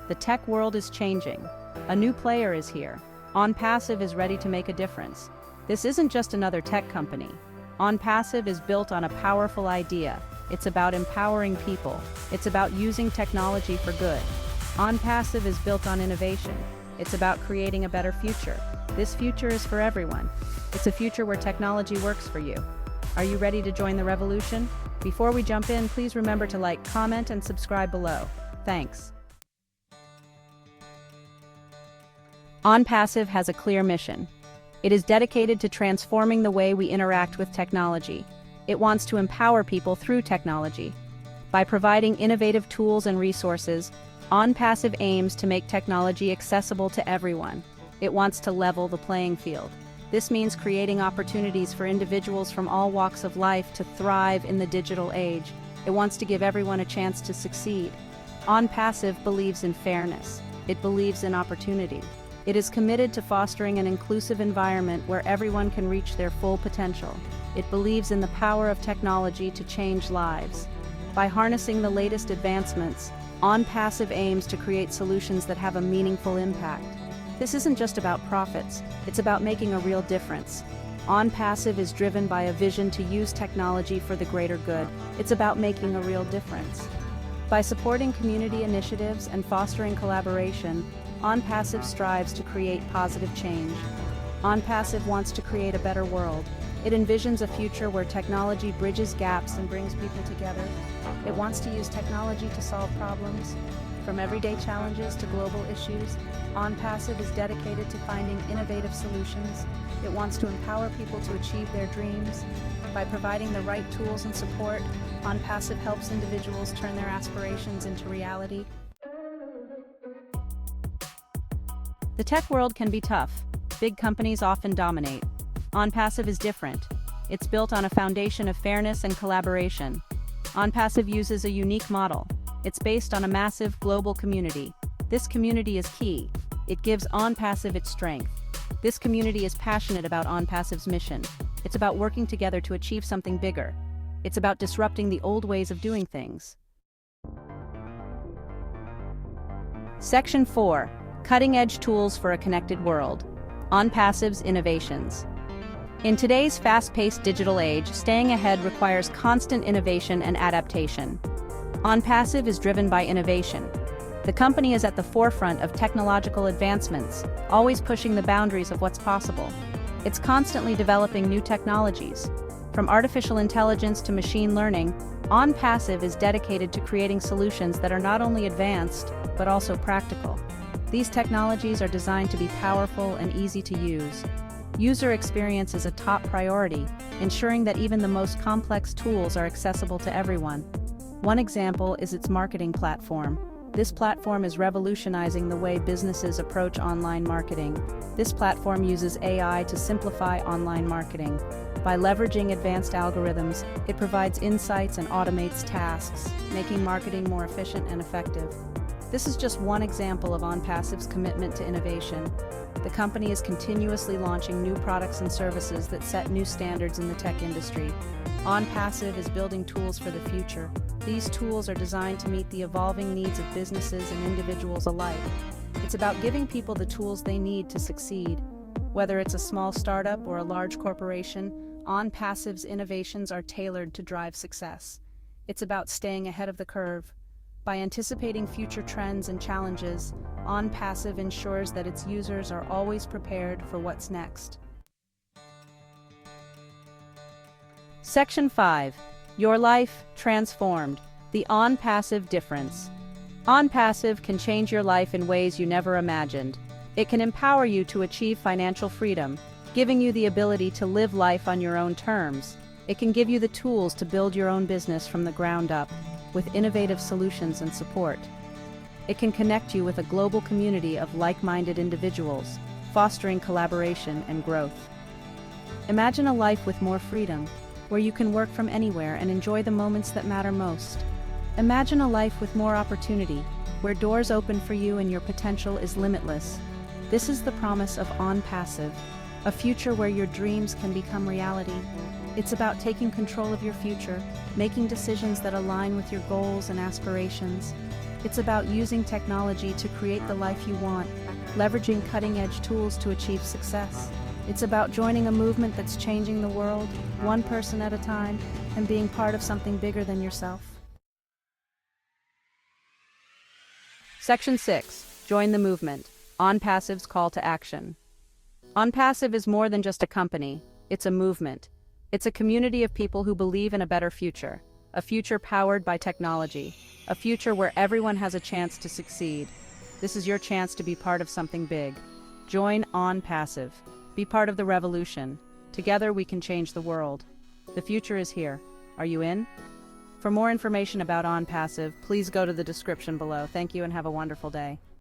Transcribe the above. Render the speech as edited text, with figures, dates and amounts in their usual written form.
The tech world is changing. A new player is here. ONPASSIVE is ready to make a difference. This isn't just another tech company. ONPASSIVE is built on a powerful idea. It's about empowering people. It's about using technology for good. ONPASSIVE is built on innovation. It's about creating a better future. This future is for everyone. It's a future where technology works for you. Are you ready to join the revolution? Before we jump in, please remember to like, comment, and subscribe below. Thanks. ONPASSIVE has a clear mission. It is dedicated to transforming the way we interact with technology. It wants to empower people through technology. By providing innovative tools and resources, ONPASSIVE aims to make technology accessible to everyone. It wants to level the playing field. This means creating opportunities for individuals from all walks of life to thrive in the digital age. It wants to give everyone a chance to succeed. ONPASSIVE believes in fairness. It believes in opportunity. It is committed to fostering an inclusive environment where everyone can reach their full potential. It believes in the power of technology to change lives. By harnessing the latest advancements, ONPASSIVE aims to create solutions that have a meaningful impact. This isn't just about profits, it's about making a real difference. ONPASSIVE is driven by a vision to use technology for the greater good. It's about making a real difference. By supporting community initiatives and fostering collaboration, ONPASSIVE strives to create positive change. ONPASSIVE wants to create a better world. It envisions a future where technology bridges gaps and brings people together. It wants to use technology to solve problems. From everyday challenges to global issues, ONPASSIVE is dedicated to finding innovative solutions. It wants to empower people to achieve their dreams. By providing the right tools and support, ONPASSIVE helps individuals turn their aspirations into reality. The tech world can be tough. Big companies often dominate. ONPASSIVE is different. It's built on a foundation of fairness and collaboration. ONPASSIVE uses a unique model. It's based on a massive global community. This community is key. It gives ONPASSIVE its strength. This community is passionate about ONPASSIVE's mission. It's about working together to achieve something bigger. It's about disrupting the old ways of doing things. Section 4. Cutting-edge tools for a connected world. ONPASSIVE's innovations. In today's fast-paced digital age, staying ahead requires constant innovation and adaptation. ONPASSIVE is driven by innovation. The company is at the forefront of technological advancements, always pushing the boundaries of what's possible. It's constantly developing new technologies. From artificial intelligence to machine learning, ONPASSIVE is dedicated to creating solutions that are not only advanced, but also practical. These technologies are designed to be powerful and easy to use. User experience is a top priority, ensuring that even the most complex tools are accessible to everyone. One example is its marketing platform. This platform is revolutionizing the way businesses approach online marketing. This platform uses AI to simplify online marketing. By leveraging advanced algorithms, it provides insights and automates tasks, making marketing more efficient and effective. This is just one example of ONPASSIVE's commitment to innovation. The company is continuously launching new products and services that set new standards in the tech industry. ONPASSIVE is building tools for the future. These tools are designed to meet the evolving needs of businesses and individuals alike. It's about giving people the tools they need to succeed. Whether it's a small startup or a large corporation, ONPASSIVE's innovations are tailored to drive success. It's about staying ahead of the curve. By anticipating future trends and challenges, ONPASSIVE ensures that its users are always prepared for what's next. Section 5. Your life transformed. The ONPASSIVE difference. ONPASSIVE can change your life in ways you never imagined. It can empower you to achieve financial freedom, giving you the ability to live life on your own terms. It can give you the tools to build your own business from the ground up, with innovative solutions and support. It can connect you with a global community of like-minded individuals, fostering collaboration and growth. Imagine a life with more freedom, where you can work from anywhere and enjoy the moments that matter most. Imagine a life with more opportunity, where doors open for you and your potential is limitless. This is the promise of ONPASSIVE, a future where your dreams can become reality. It's about taking control of your future, making decisions that align with your goals and aspirations. It's about using technology to create the life you want, leveraging cutting-edge tools to achieve success. It's about joining a movement that's changing the world, one person at a time, and being part of something bigger than yourself. Section 6. Join the movement. ONPASSIVE's call to action. ONPASSIVE is more than just a company. It's a movement. It's a community of people who believe in a better future. A future powered by technology. A future where everyone has a chance to succeed. This is your chance to be part of something big. Join ONPASSIVE. Be part of the revolution. Together we can change the world. The future is here. Are you in? For more information about ONPASSIVE, please go to the description below. Thank you and have a wonderful day.